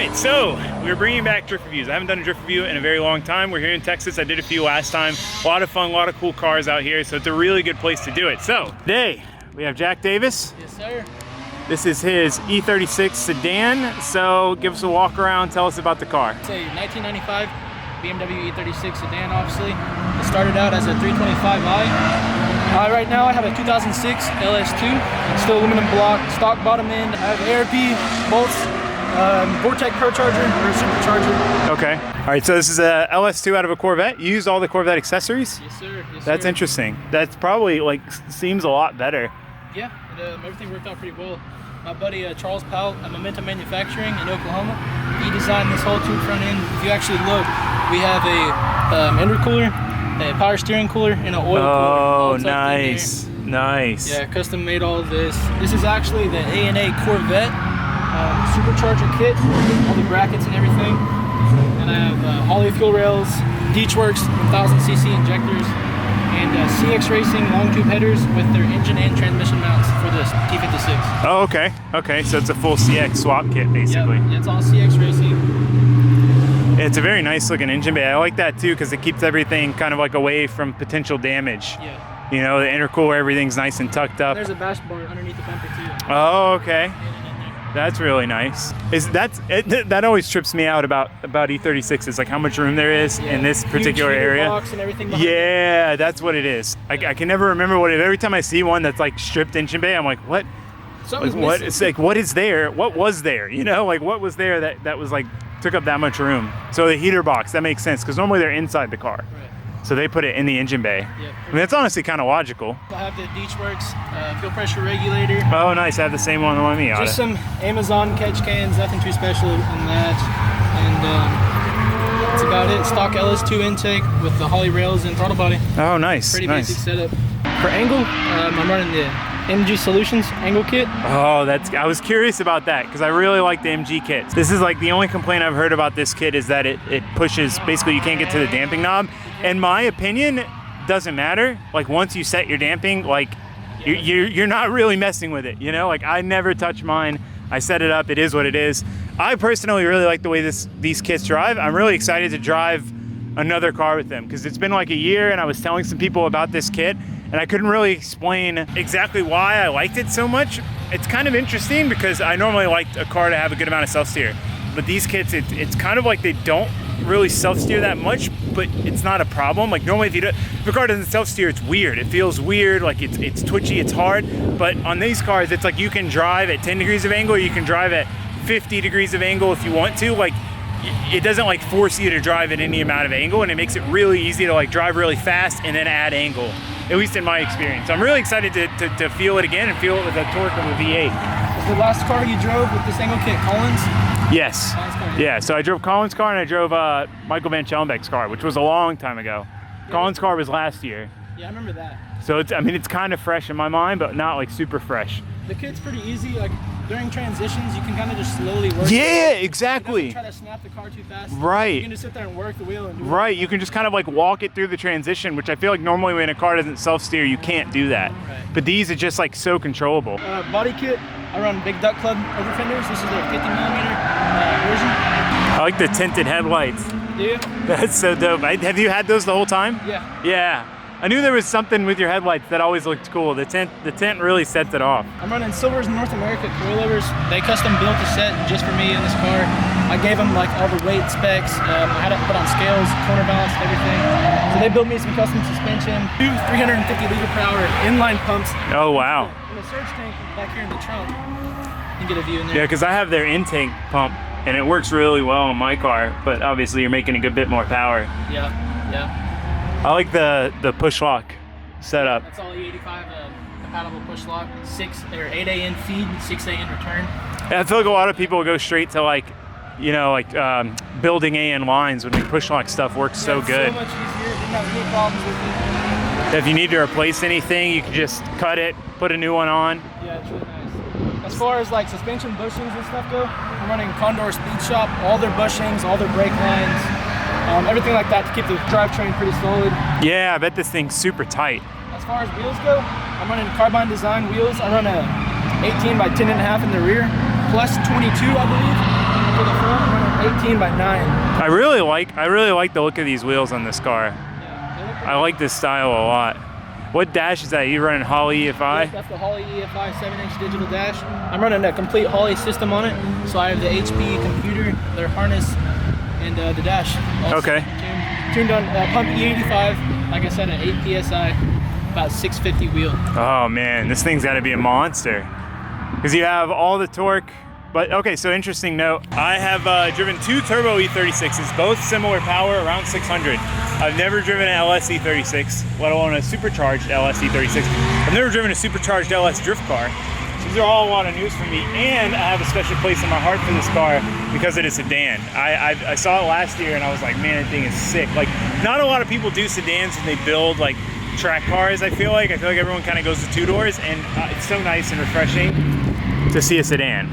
right, so we're bringing back drift reviews. I haven't done a drift review in a very long time. We're here in Texas. I did a few last time. A lot of fun, a lot of cool cars out here, so it's a really good place to do it. So today we have Jack Davis. Yes, sir. This is his E36 sedan. So give us a walk around. Tell us about the car. It's a 1995 BMW E36 sedan. Obviously, it started out as a 325i. Right now I have a 2006 LS2. It's still aluminum block, stock bottom end. I have ARP bolts. Vortec Pro Charger or Supercharged. Okay. All right, so this is a LS2 out of a Corvette. You used all the Corvette accessories? Yes, sir. Yes, That's sir. Interesting. That's probably like seems a lot better. Yeah, everything worked out pretty well. My buddy Charles Powell at Momentum Manufacturing in Oklahoma, he designed this whole tube front end. If you actually look, we have a intercooler, a power steering cooler, and an oil cooler. Oh, nice. Nice. Yeah, custom made all of this. This is actually the A&A Corvette supercharger kit, all the brackets and everything. And I have Holley fuel rails, Deechworks 1000cc injectors, and CX Racing long tube headers with their engine and transmission mounts for this T56. Oh, okay. Okay, so it's a full CX swap kit, basically. Yep, it's all CX Racing. It's a very nice looking engine bay. I like that too because it keeps everything kind of like away from potential damage. Yeah. You know, the intercooler, everything's nice and tucked up. There's a bash bar underneath the bumper too. Oh, okay. That's really nice. That always trips me out about E36 is like how much room there is in this particular area. Box and everything yeah, that's what it is. I can never remember what it. Every time I see one that's like stripped engine bay, I'm like, what? Something's what? missing. It's like, what is there? What was there? You know, like what was there that was like took up that much room? So the heater box, that makes sense because normally they're inside the car. Right. So they put it in the engine bay. Yep. I mean, that's honestly kind of logical. I have the Deechworks fuel pressure regulator. Oh, nice. I have the same one on me. Just some Amazon catch cans, nothing too special in that. And that's about it. Stock LS2 intake with the Holley rails and throttle body. Oh, nice. Pretty nice. basic setup. For angle, I'm running the MG Solutions angle kit. Oh, I was curious about that because I really like the MG kits. This is like the only complaint I've heard about this kit is that it pushes, basically you can't get to the damping knob. In my opinion, doesn't matter. Like once you set your damping, like you're not really messing with it, you know? Like I never touch mine. I set it up, it is what it is. I personally really like the way these kits drive. I'm really excited to drive another car with them because it's been like a year and I was telling some people about this kit and I couldn't really explain exactly why I liked it so much. It's kind of interesting because I normally like a car to have a good amount of self-steer. But these kits, it's kind of like they don't really self-steer that much, but it's not a problem. Like normally if a car doesn't self-steer, it's weird. It feels weird, like it's twitchy, it's hard. But on these cars, it's like you can drive at 10 degrees of angle, or you can drive at 50 degrees of angle if you want to. Like it doesn't like force you to drive at any amount of angle, and it makes it really easy to like drive really fast and then add angle, at least in my experience. So I'm really excited to feel it again and feel it with the torque of a V8. Was the last car you drove with this angle kit Collins? Yes. Yeah, so I drove Colin's car and I drove Michael Van Schellenbeck's car, which was a long time ago. Yeah. Colin's car was last year. Yeah, I remember that. So it's kind of fresh in my mind, but not like super fresh. The kit's pretty easy. Like during transitions, you can kind of just slowly work. Yeah, exactly. You don't try to snap the car too fast. Right. You can just sit there and work the wheel and do Right. You can just kind of like walk it through the transition, which I feel like normally when a car doesn't self-steer, you can't do that. Right. But these are just like so controllable. Body kit, I run Big Duck Club over fenders. This is a 50mm version. I like the tinted headlights. Do you? That's so dope. Have you had those the whole time? Yeah. Yeah. I knew there was something with your headlights that always looked cool. The tint really sets it off. I'm running Silver's North America coilovers. They custom built a set just for me in this car. I gave them like all the weight specs. I had it put on scales, corner balance, everything. So they built me some custom suspension, two 350 liter per hour inline pumps. Oh wow. And a surge tank back here in the trunk. You can get a view in there. Yeah, because I have their intake pump and it works really well in my car, but obviously you're making a good bit more power. Yeah, yeah. I like the push lock setup. That's all E85 compatible push lock, 8A in feed, 6A in return. And I feel like a lot of people go straight to like, you know, like building AN lines when the push lock stuff works so good. So much easier. Didn't have any problems with it. If you need to replace anything, you can just cut it, put a new one on. Yeah, it's really nice. As far as like suspension bushings and stuff go, I'm running Condor Speed Shop, all their bushings, all their brake lines. Everything like that to keep the drivetrain pretty solid. Yeah, I bet this thing's super tight. As far as wheels go, I'm running Carbine Design wheels. I run a 18 by 10.5 in the rear, plus 22, I believe, for the front. 18 by 9. I really like the look of these wheels on this car. Yeah, I like this style a lot. What dash is that? You running Holley EFI? Yes, that's the Holley EFI 7-inch digital dash. I'm running a complete Holley system on it. So I have the HP computer, their harness, and the dash. Also Okay. Tuned on pump E85, like I said, an 8 PSI, about 650 wheel. Oh man, this thing's gotta be a monster. Because you have all the torque. But okay, so interesting note. I have driven 2 turbo E36s, both similar power, around 600. I've never driven an LS E36, let alone a supercharged LS E36. I've never driven a supercharged LS drift car. These are all a lot of news for me, and I have a special place in my heart for this car because it is a sedan. I saw it last year and I was like, man, that thing is sick. Like, not a lot of people do sedans and they build like track cars, I feel like. Everyone kind of goes to 2 doors, and it's so nice and refreshing to see a sedan.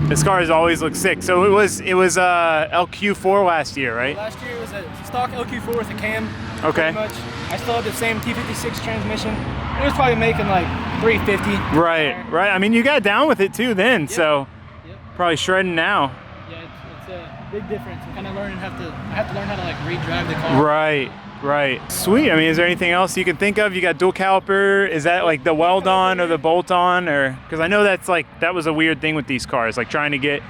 This car has always looked sick. So it was LQ4 last year, right? Last year it was a stock LQ4 with a cam. Okay. Pretty much. I still had the same T56 transmission. It was probably making like 350. Right. I mean, you got down with it too then, Yep. so Yep. probably shredding now. Yeah, it's a big difference. I'm kind of learning I have to learn how to like redrive the car. Right. Sweet. I mean, is there anything else you can think of? You got dual caliper. Is that like the weld on or the bolt on, or because I know that was a weird thing with these cars, like trying to get.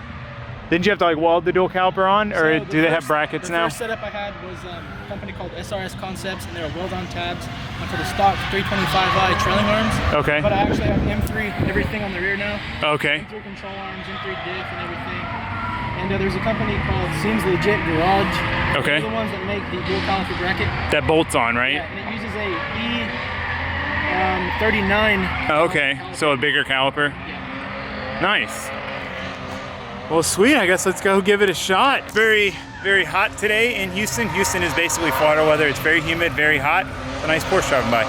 Didn't you have to like weld the dual caliper on, or do they have brackets now? The first setup I had was a company called SRS Concepts, and they were weld-on tabs onto the stock 325i trailing arms. Okay. But I actually have M3 everything on the rear now. Okay. M3 control arms, M3 diff, and everything. And there's a company called Seems Legit Garage. Okay. They're the ones that make the dual caliper bracket. That bolts on, right? Yeah, and it uses a E39. Oh, okay. So a bigger caliper. Yeah. Nice. Well, sweet. I guess let's go give it a shot. Very, very hot today in Houston. Houston is basically Florida weather. It's very humid, very hot. It's a nice Porsche driving by.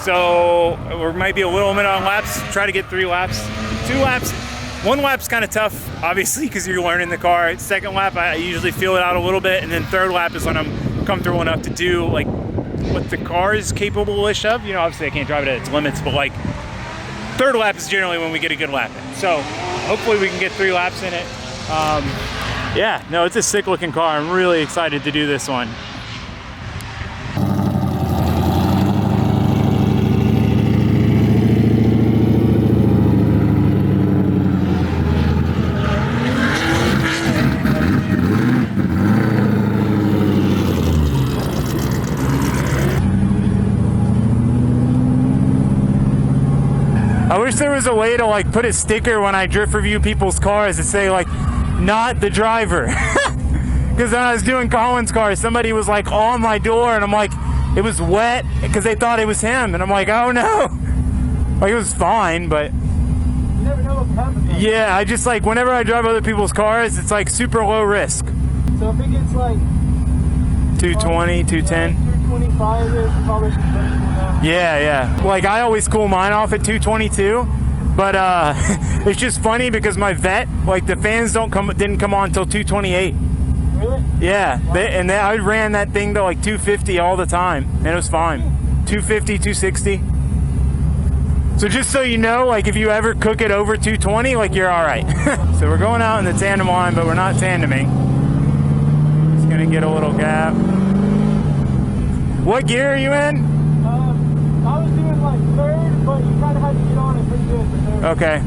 So we might be a little minute on laps. Try to get 3 laps. 2 laps. 1 lap's kind of tough, obviously, because you're learning the car. 2nd lap, I usually feel it out a little bit, and then 3rd lap is when I'm comfortable enough to do like what the car is capable-ish of. You know, obviously I can't drive it at its limits, but like 3rd lap is generally when we get a good lap in. So hopefully we can get 3 laps in it. Yeah, no, it's a sick-looking car. I'm really excited to do this one. I wish there was a way to like put a sticker when I drift review people's cars that say like, not the driver. Because when I was doing Colin's car, somebody was like on my door and I'm like, it was wet because they thought it was him. And I'm like, oh no. Like it was fine, but. You never know what can happen. Yeah, I just like, whenever I drive other people's cars, it's like super low risk. So if it gets like 220, 210. 225 is probably Yeah. Like I always cool mine off at 222, but it's just funny because my vet, like the fans didn't come on until 228. Really? Yeah, wow. I ran that thing to like 250 all the time, and it was fine. 250, 260. So just so you know, like if you ever cook it over 220, like you're all right. So we're going out in the tandem line, but we're not tandeming. Just gonna get a little gap. What gear are you in? I was doing like 3rd, but you kind of had to get on it pretty good for 3rd. Okay.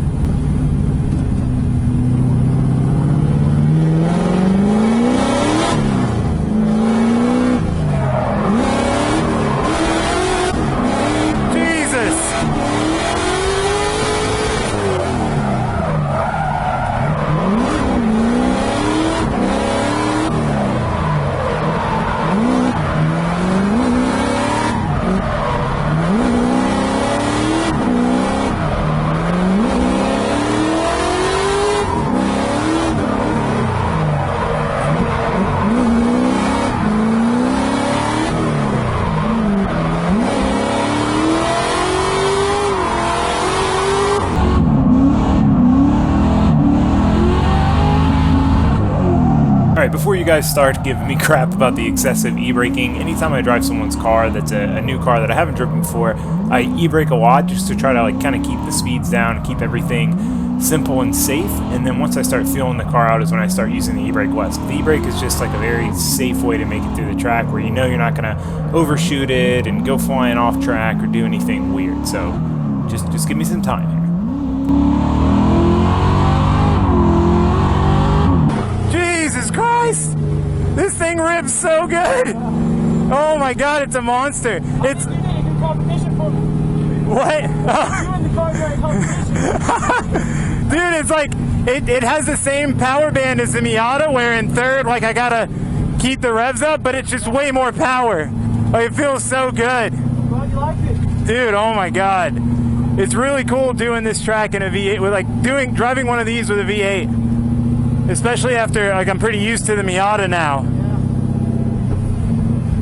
Alright, before you guys start giving me crap about the excessive e-braking, anytime I drive someone's car that's a new car that I haven't driven before, I e-brake a lot just to try to like kind of keep the speeds down, keep everything simple and safe. And then once I start feeling the car out is when I start using the e-brake less. The e-brake is just like a very safe way to make it through the track where you know you're not going to overshoot it and go flying off track or do anything weird. So just give me some time here. Jesus Christ! This thing rips so good! Oh my God, it's a monster! It's... What? Dude, it's like, it has the same power band as the Miata, where in third, like, I gotta keep the revs up, but it's just way more power. Like, it feels so good. Glad you like it. Dude, oh my God. It's really cool doing this track in a V8, with like, driving one of these with a V8. Especially after, like, I'm pretty used to the Miata now.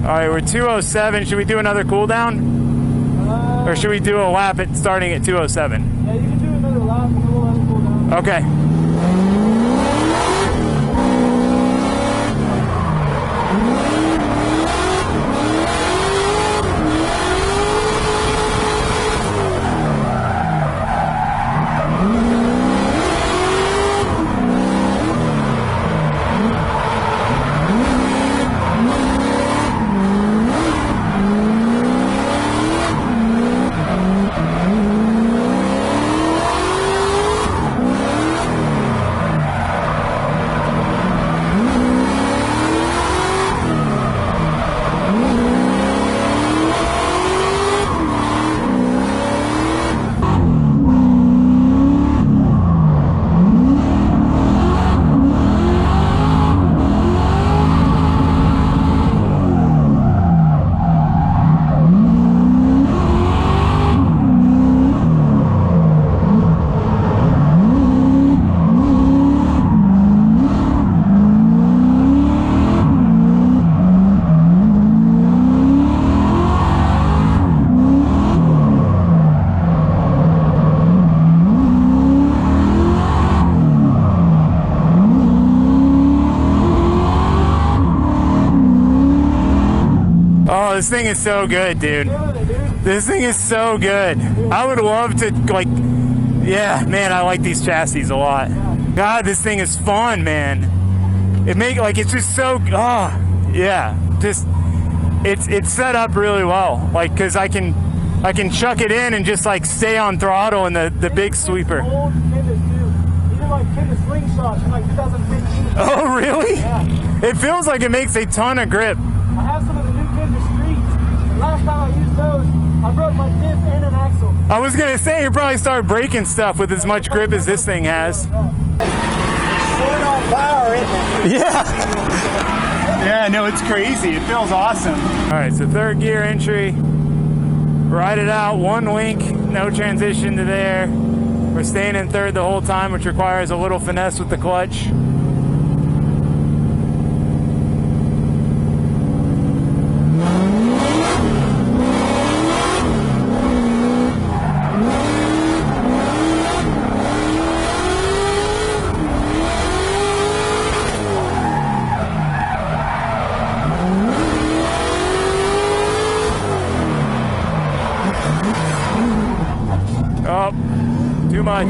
All right, we're 207. Should we do another cool down? Or should we do a lap at starting at 207? Yeah, you can do another lap and we'll have a cool down. Okay. Oh, this thing is so good, dude. This thing is so good. I would love to, like, yeah, man, I like these chassis a lot. God, this thing is fun, man. It's just so, oh, yeah, just, it's set up really well. Like, cause I can chuck it in and just like stay on throttle in the big sweeper. Old Kiddas, too. Even like Kiddas slingshots in like 2015. Oh, really? Yeah. It feels like it makes a ton of grip. I have some of the new Kiddas streets. The last time I used those, I broke my diff and an axle. I was gonna say, you probably start breaking stuff with as much grip as this thing has. Short on power, isn't it? Yeah. Yeah, no, it's crazy. It feels awesome. All right, so third gear entry. Ride it out, one link, no transition to there. We're staying in third the whole time, which requires a little finesse with the clutch. Oh, too much.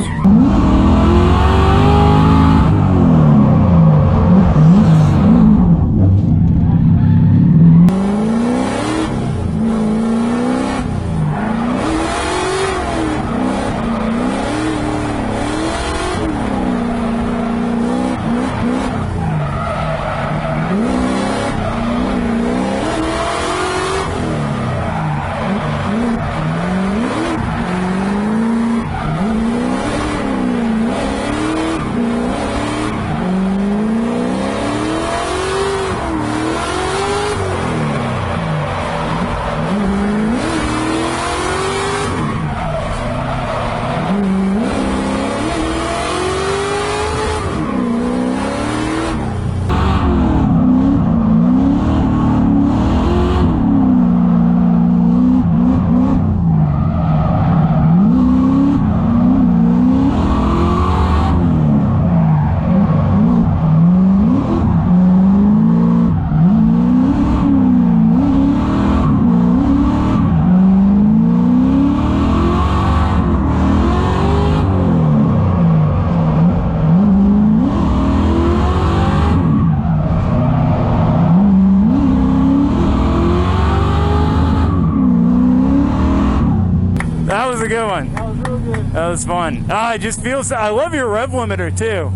was fun. It just feels, I love your rev limiter too.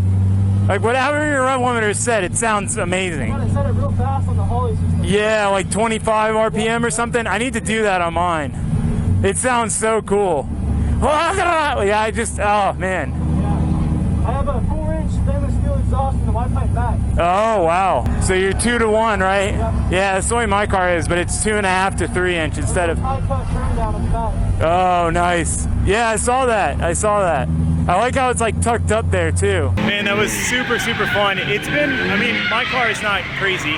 Like whatever your rev limiter is set, it sounds amazing. I set it real fast on the Holly system. Yeah, like 25 RPM or something. I need to do that on mine. It sounds so cool. Yeah, I just, oh man. Yeah. I have a 4-inch stainless steel exhaust and a wide pipe back. Oh wow. So you're 2 to 1, right? Yep. Yeah, that's the way my car is, but it's 2.5 to 3 inch instead of. High cut trim down on the back. Oh, nice. Yeah, I saw that. I saw that. I like how it's like tucked up there too. Man, that was super, super fun. It's been, I mean, my car is not crazy,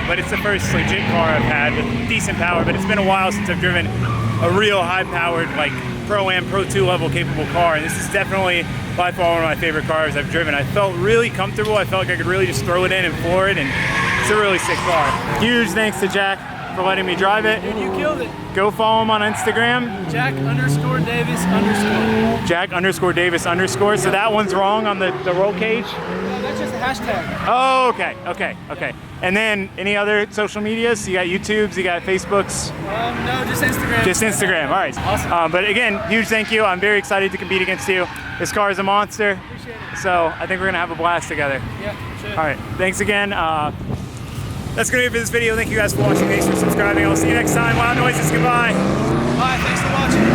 but it's the first legit car I've had with decent power, but it's been a while since I've driven a real high-powered, like Pro-Am, Pro 2 level capable car, and this is definitely by far one of my favorite cars I've driven. I felt really comfortable. I felt like I could really just throw it in and floor it, and it's a really sick car. Huge thanks to Jack for letting me drive it. Dude, you killed it. Go follow him on Instagram. Jack_Davis_. Jack_Davis_. So that one's wrong on the roll cage? No, that's just a hashtag. Oh, okay. And then any other social medias? You got YouTubes, you got Facebooks? No, just Instagram. Just Instagram, all right. Awesome. But again, huge thank you. I'm very excited to compete against you. This car is a monster. Appreciate it. So I think we're gonna have a blast together. Yeah, sure. All right, thanks again. That's gonna be it for this video. Thank you guys for watching. Thanks for subscribing. I'll see you next time. Loud noises, goodbye. Bye, thanks for watching.